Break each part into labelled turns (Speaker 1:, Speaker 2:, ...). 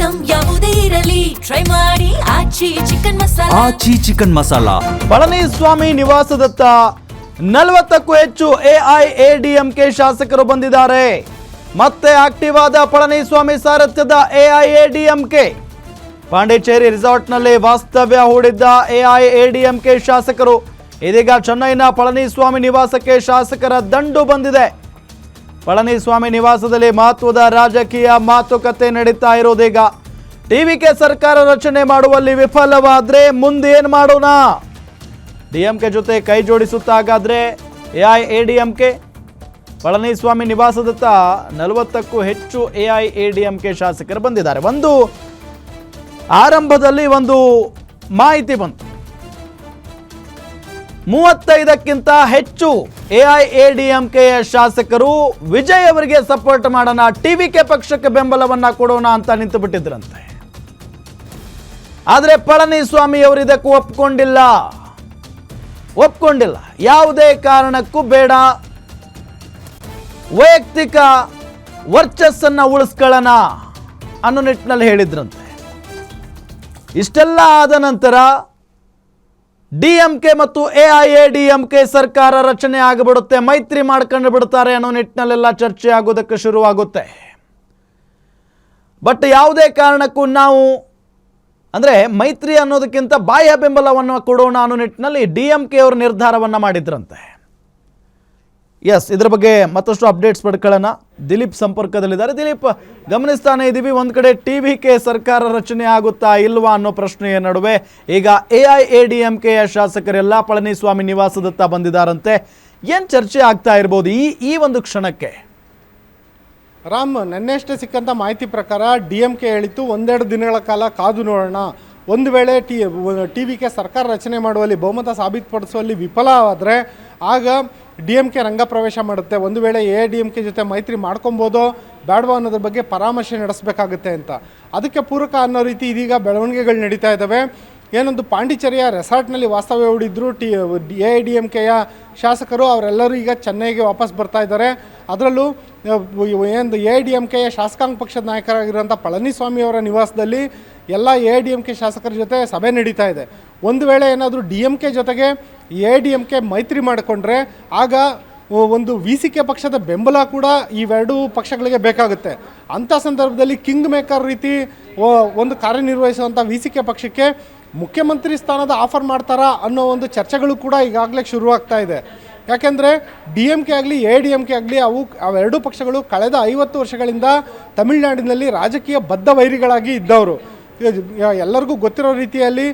Speaker 1: Item ಯಾವುದೇ ಇರಲಿ try ಮಾಡಿ ಆಚಿ ಚಿಕನ್ ಮಸಾಲಾ.
Speaker 2: ಆಚಿ ಚಿಕನ್ ಮಸಾಲಾ.
Speaker 3: ಪಳನಿಸ್ವಾಮಿ ನಿವಾಸದತ್ತ 40ಕ್ಕೂ ಹೆಚ್ಚು ಎಐಎಡಿಎಂಕೆ ಶಾಸಕರು ಬಂದಿದ್ದಾರೆ. ಮತ್ತೆ ಆಕ್ಟಿವ್ ಆದ ಪಳನಿಸ್ವಾಮಿ ಸಾರಥ್ಯದ ಎಐಎಡಿಎಂಕೆ ಪಾಂಡಿಚೇರಿ ರೆಸಾರ್ಟ್ನಲ್ಲಿ ವಾಸ್ತವ್ಯ ಹೂಡಿದ್ದ ಎಐಎಡಿಎಂಕೆ ಶಾಸಕರು ಇದೀಗ ಚೆನ್ನೈನ ಪಳನಿಸ್ವಾಮಿ ನಿವಾಸಕ್ಕೆ ಶಾಸಕರ ದಂಡು ಬಂದಿದೆ. ಪಳನಿಸ್ವಾಮಿ ನಿವಾಸದಲ್ಲಿ ಮಹತ್ವದ ರಾಜಕೀಯ ಮಾತುಕತೆ ನಡೀತಾ ಇರೋದೀಗ. ಟಿವಿಕೆ ಸರ್ಕಾರ ರಚನೆ ಮಾಡುವಲ್ಲಿ ವಿಫಲವಾದ್ರೆ ಮುಂದೇನು ಮಾಡೋಣ? ಡಿಎಂಕೆ ಜೊತೆ ಕೈ ಜೋಡಿಸುತ್ತಾಗಾದ್ರೆ ಎಐಎಡಿಎಂಕೆ. ಪಳನಿಸ್ವಾಮಿ ನಿವಾಸದತ್ತ 40ಕ್ಕೂ ಹೆಚ್ಚು ಎಐಎಡಿಎಂಕೆ ಶಾಸಕರು ಬಂದಿದ್ದಾರೆ. ಆರಂಭದಲ್ಲಿ ಒಂದು ಮಾಹಿತಿ ಬಂತು, 35ಕ್ಕಿಂತ ಹೆಚ್ಚು ಎಐಎಡಿಎಂಕೆಯ ಶಾಸಕರು ವಿಜಯ್ ಅವರಿಗೆ ಸಪೋರ್ಟ್ ಮಾಡೋಣ, ಟಿವಿಕೆ ಪಕ್ಷಕ್ಕೆ ಬೆಂಬಲವನ್ನ ಕೊಡೋಣ ಅಂತ ನಿಂತು ಬಿಟ್ಟಿದ್ರಂತೆ. ಆದರೆ ಪಳನಿಸ್ವಾಮಿ ಅವರು ಇದಕ್ಕೂ ಒಪ್ಕೊಂಡಿಲ್ಲ. ಯಾವುದೇ ಕಾರಣಕ್ಕೂ ಬೇಡ, ವೈಯಕ್ತಿಕ ವರ್ಚಸ್ಸನ್ನ ಉಳಿಸ್ಕೊಳ್ಳೋಣ ಅನ್ನೋ ನಿಟ್ಟಿನಲ್ಲಿ ಹೇಳಿದ್ರಂತೆ. ಇಷ್ಟೆಲ್ಲ ಆದ ನಂತರ ಡಿಎಂಕೆ ಮತ್ತು ಎಐಎಡಿಎಂಕೆ ಸರ್ಕಾರ ರಚನೆ ಆಗಿಬಿಡುತ್ತೆ, ಮೈತ್ರಿ ಮಾಡ್ಕೊಂಡು ಬಿಡ್ತಾರೆ ಅನ್ನೋ ನಿಟ್ಟಿನಲ್ಲೆಲ್ಲ ಚರ್ಚೆ ಆಗೋದಕ್ಕೆ ಶುರುವಾಗುತ್ತೆ. ಬಟ್ ಯಾವುದೇ ಕಾರಣಕ್ಕೂ ನಾವು ಅಂದರೆ ಮೈತ್ರಿ ಅನ್ನೋದಕ್ಕಿಂತ ಬಾಹ್ಯ ಬೆಂಬಲವನ್ನು ಕೊಡೋಣ ಅನ್ನೋ ನಿಟ್ಟಿನಲ್ಲಿ ಡಿಎಂಕೆ ಅವರು ನಿರ್ಧಾರವನ್ನು ಮಾಡಿದ್ರಂತೆ. ಎಸ್, ಇದ್ರ ಬಗ್ಗೆ ಮತ್ತಷ್ಟು ಅಪ್ಡೇಟ್ಸ್ ಪಡ್ಕೊಳ್ಳೋಣ. ದಿಲೀಪ್ ಸಂಪರ್ಕದಲ್ಲಿದ್ದಾರೆ. ದಿಲೀಪ್, ಗಮನಿಸ್ತಾನೆ ಇದ್ದೀವಿ, ಒಂದು ಕಡೆ ಟಿವಿಕೆ ಸರ್ಕಾರ ರಚನೆ ಆಗುತ್ತಾ ಇಲ್ವಾ ಅನ್ನೋ ಪ್ರಶ್ನೆಯ ನಡುವೆ ಈಗ ಎಐಎಡಿಎಂಕೆಯ ಶಾಸಕರೆಲ್ಲ ಪಳನಿಸ್ವಾಮಿ ನಿವಾಸದತ್ತ ಬಂದಿದ್ದಾರಂತೆ. ಏನು ಚರ್ಚೆ ಆಗ್ತಾ ಇರ್ಬೋದು ಈ ಒಂದು ಕ್ಷಣಕ್ಕೆ?
Speaker 4: ರಾಮ್, ನೆನ್ನೆಷ್ಟೇ ಸಿಕ್ಕಂಥ ಮಾಹಿತಿ ಪ್ರಕಾರ ಡಿಎಂಕೆ ಹೇಳಿತ್ತು ಒಂದೆರಡು ದಿನಗಳ ಕಾಲ ಕಾದು ನೋಡೋಣ, ಒಂದು ವೇಳೆ ಟಿವಿಕೆ ಸರ್ಕಾರ ರಚನೆ ಮಾಡುವಲ್ಲಿ ಬಹುಮತ ಸಾಬೀತುಪಡಿಸುವಲ್ಲಿ ವಿಫಲವಾದರೆ ಆಗ ಡಿಎಂಕೆ ರಂಗ ಪ್ರವೇಶ ಮಾಡುತ್ತೆ. ಒಂದು ವೇಳೆ ಎಐಎಡಿಎಂಕೆ ಜೊತೆ ಮೈತ್ರಿ ಮಾಡ್ಕೊಬೋದೋ ಬೇಡವೋ ಅನ್ನೋದ್ರ ಬಗ್ಗೆ ಪರಾಮರ್ಶೆ ನಡೆಸಬೇಕಾಗುತ್ತೆ ಅಂತ. ಅದಕ್ಕೆ ಪೂರಕ ಅನ್ನೋ ರೀತಿ ಇದೀಗ ಬೆಳವಣಿಗೆಗಳು ನಡೀತಾ ಇದ್ದಾವೆ. ಏನೊಂದು ಪಾಂಡಿಚೇರಿಯ ರೆಸಾರ್ಟ್ನಲ್ಲಿ ವಾಸ್ತವ್ಯ ಹೂಡಿದ್ರು ಎಐಎಡಿಎಂಕೆಯ ಶಾಸಕರು, ಅವರೆಲ್ಲರೂ ಈಗ ಚೆನ್ನೈಗೆ ವಾಪಸ್ ಬರ್ತಾ ಇದ್ದಾರೆ. ಅದರಲ್ಲೂ ಏನು ಎಐಎಡಿಎಂಕೆಯ ಶಾಸಕಾಂಗ ಪಕ್ಷದ ನಾಯಕರಾಗಿರುವಂಥ ಪಳನಿಸ್ವಾಮಿ ಅವರ ನಿವಾಸದಲ್ಲಿ ಎಲ್ಲ ಎಐಎಡಿಎಂಕೆ ಶಾಸಕರ ಜೊತೆ ಸಭೆ ನಡೀತಾ ಇದೆ. ಒಂದು ವೇಳೆ ಏನಾದರೂ ಡಿಎಂಕೆ ಜೊತೆಗೆ ಎಐಎಡಿಎಂಕೆ ಮೈತ್ರಿ ಮಾಡಿಕೊಂಡ್ರೆ ಆಗ ಒಂದು ವಿಸಿಕೆ ಪಕ್ಷದ ಬೆಂಬಲ ಕೂಡ ಇವೆರಡೂ ಪಕ್ಷಗಳಿಗೆ ಬೇಕಾಗುತ್ತೆ. ಅಂಥ ಸಂದರ್ಭದಲ್ಲಿ ಕಿಂಗ್ ಮೇಕರ್ ರೀತಿ ಒಂದು ಕಾರ್ಯನಿರ್ವಹಿಸುವಂಥ ವಿಸಿಕೆ ಪಕ್ಷಕ್ಕೆ ಮುಖ್ಯಮಂತ್ರಿ ಸ್ಥಾನದ ಆಫರ್ ಮಾಡ್ತಾರಾ ಅನ್ನೋ ಒಂದು ಚರ್ಚೆಗಳು ಕೂಡ ಈಗಾಗಲೇ ಶುರುವಾಗ್ತಾ ಇದೆ. ಯಾಕೆಂದರೆ ಡಿಎಂಕೆ ಆಗಲಿ ಎಐಎಡಿಎಂಕೆ ಆಗಲಿ ಅವೆರಡೂ ಪಕ್ಷಗಳು ಕಳೆದ 50 ವರ್ಷಗಳಿಂದ ತಮಿಳುನಾಡಿನಲ್ಲಿ ರಾಜಕೀಯ ಬದ್ಧ ವೈರಿಗಳಾಗಿ ಇದ್ದವರು. ಎಲ್ಲರಿಗೂ ಗೊತ್ತಿರೋ ರೀತಿಯಲ್ಲಿ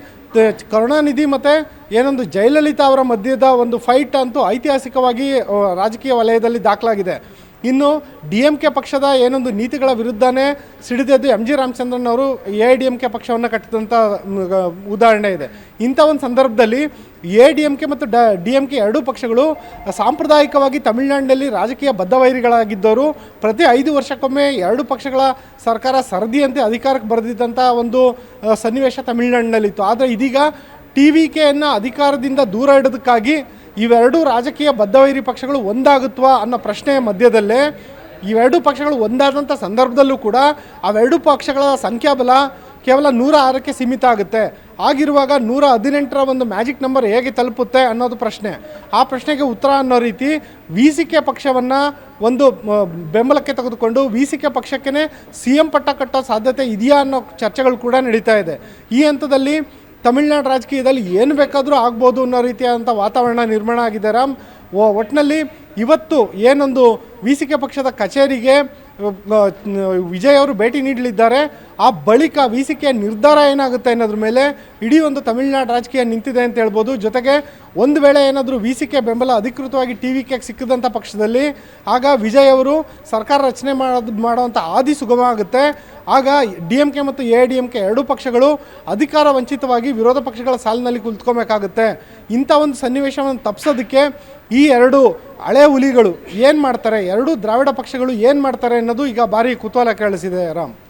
Speaker 4: ಕರುಣಾನಿಧಿ ಮತ್ತು ಏನೊಂದು ಜಯಲಲಿತಾ ಅವರ ಮಧ್ಯದ ಒಂದು ಫೈಟ್ ಅಂತೂ ಐತಿಹಾಸಿಕವಾಗಿ ರಾಜಕೀಯ ವಲಯದಲ್ಲಿ ದಾಖಲಾಗಿದೆ. ಇನ್ನು ಡಿಎಂಕೆ ಪಕ್ಷದ ಏನೊಂದು ನೀತಿಗಳ ವಿರುದ್ಧನೇ ಸಿಡಿದೆದ್ದು ಎಂ ಜಿ ರಾಮಚಂದ್ರನ್ ಅವರು ಎಐಎಡಿಎಂಕೆ ಪಕ್ಷವನ್ನು ಕಟ್ಟಿದಂಥ ಉದಾಹರಣೆ ಇದೆ. ಇಂಥ ಒಂದು ಸಂದರ್ಭದಲ್ಲಿ ಎಐಎಡಿಎಂಕೆ ಮತ್ತು ಡಿಎಂಕೆ ಎರಡೂ ಪಕ್ಷಗಳು ಸಾಂಪ್ರದಾಯಿಕವಾಗಿ ತಮಿಳುನಾಡಿನಲ್ಲಿ ರಾಜಕೀಯ ಬದ್ಧವೈರಿಗಳಾಗಿದ್ದವರು. ಪ್ರತಿ 5 ವರ್ಷಕ್ಕೊಮ್ಮೆ ಎರಡೂ ಪಕ್ಷಗಳ ಸರ್ಕಾರ ಸರದಿಯಂತೆ ಅಧಿಕಾರಕ್ಕೆ ಬರೆದಿದ್ದಂಥ ಒಂದು ಸನ್ನಿವೇಶ ತಮಿಳುನಾಡಿನಲ್ಲಿತ್ತು. ಆದರೆ ಇದೀಗ ಟಿವಿಕೆಯನ್ನು ಅಧಿಕಾರದಿಂದ ದೂರ ಇಡೋದಕ್ಕಾಗಿ ಇವೆರಡೂ ರಾಜಕೀಯ ಬದ್ಧವೈರಿ ಪಕ್ಷಗಳು ಒಂದಾಗುತ್ತವಾ ಅನ್ನೋ ಪ್ರಶ್ನೆಯ ಮಧ್ಯದಲ್ಲೇ ಇವೆರಡೂ ಪಕ್ಷಗಳು ಒಂದಾದಂಥ ಸಂದರ್ಭದಲ್ಲೂ ಕೂಡ ಅವೆರಡೂ ಪಕ್ಷಗಳ ಸಂಖ್ಯಾಬಲ ಕೇವಲ 106ಕ್ಕೆ ಸೀಮಿತ ಆಗುತ್ತೆ. ಆಗಿರುವಾಗ 118ರ ಒಂದು ಮ್ಯಾಜಿಕ್ ನಂಬರ್ ಹೇಗೆ ತಲುಪುತ್ತೆ ಅನ್ನೋದು ಪ್ರಶ್ನೆ. ಆ ಪ್ರಶ್ನೆಗೆ ಉತ್ತರ ಅನ್ನೋ ರೀತಿ ವಿಸಿಕೆ ಪಕ್ಷವನ್ನು ಒಂದು ಬೆಂಬಲಕ್ಕೆ ತೆಗೆದುಕೊಂಡು ವಿಸಿಕೆ ಪಕ್ಷಕ್ಕೇ CM ಪಟ್ಟ ಕಟ್ಟೋ ಸಾಧ್ಯತೆ ಇದೆಯಾ ಅನ್ನೋ ಚರ್ಚೆಗಳು ಕೂಡ ನಡೀತಾ ಇದೆ. ಈ ಹಂತದಲ್ಲಿ ತಮಿಳುನಾಡು ರಾಜಕೀಯದಲ್ಲಿ ಏನು ಬೇಕಾದರೂ ಆಗ್ಬೋದು ಅನ್ನೋ ರೀತಿಯಾದಂಥ ವಾತಾವರಣ ನಿರ್ಮಾಣ ಆಗಿದೆ. ರಾಮ್, ಒಟ್ಟಿನಲ್ಲಿ ಇವತ್ತು ಏನೊಂದು ವಿಸಿಕೆ ಪಕ್ಷದ ಕಚೇರಿಗೆ ವಿಜಯ್ ಅವರು ಭೇಟಿ ನೀಡಲಿದ್ದಾರೆ. ಆ ಬಳಿಕ ವಿಸಿಕೆಯ ನಿರ್ಧಾರ ಏನಾಗುತ್ತೆ ಅನ್ನೋದ್ರ ಮೇಲೆ ಇಡೀ ಒಂದು ತಮಿಳುನಾಡು ರಾಜಕೀಯ ನಿಂತಿದೆ ಅಂತ ಹೇಳ್ಬೋದು. ಜೊತೆಗೆ ಒಂದು ವೇಳೆ ಏನಾದರೂ ವಿಸಿಕೆ ಬೆಂಬಲ ಅಧಿಕೃತವಾಗಿ ಟಿವಿಕೆಗೆ ಸಿಕ್ಕಿದಂಥ ಪಕ್ಷದಲ್ಲಿ ಆಗ ವಿಜಯ್ ಅವರು ಸರ್ಕಾರ ರಚನೆ ಮಾಡುವಂಥ ಹಾದಿ ಸುಗಮ ಆಗುತ್ತೆ. ಆಗ ಡಿಎಂಕೆ ಮತ್ತು ಎಐಎಡಿಎಂಕೆ ಎರಡೂ ಪಕ್ಷಗಳು ಅಧಿಕಾರ ವಂಚಿತವಾಗಿ ವಿರೋಧ ಪಕ್ಷಗಳ ಸಾಲಿನಲ್ಲಿ ಕುಳಿತುಕೋಬೇಕಾಗುತ್ತೆ. ಇಂಥ ಒಂದು ಸನ್ನಿವೇಶವನ್ನು ತಪ್ಪಿಸೋದಕ್ಕೆ ಈ ಎರಡು ಹಳೆ ಹುಲಿಗಳು ಏನು ಮಾಡ್ತಾರೆ, ಎರಡೂ ದ್ರಾವಿಡ ಪಕ್ಷಗಳು ಏನು ಮಾಡ್ತಾರೆ ಅನ್ನೋದು ಈಗ ಭಾರಿ ಕುತೂಹಲ ಕೇಳಿಸಿದೆ. ರಾಮ್,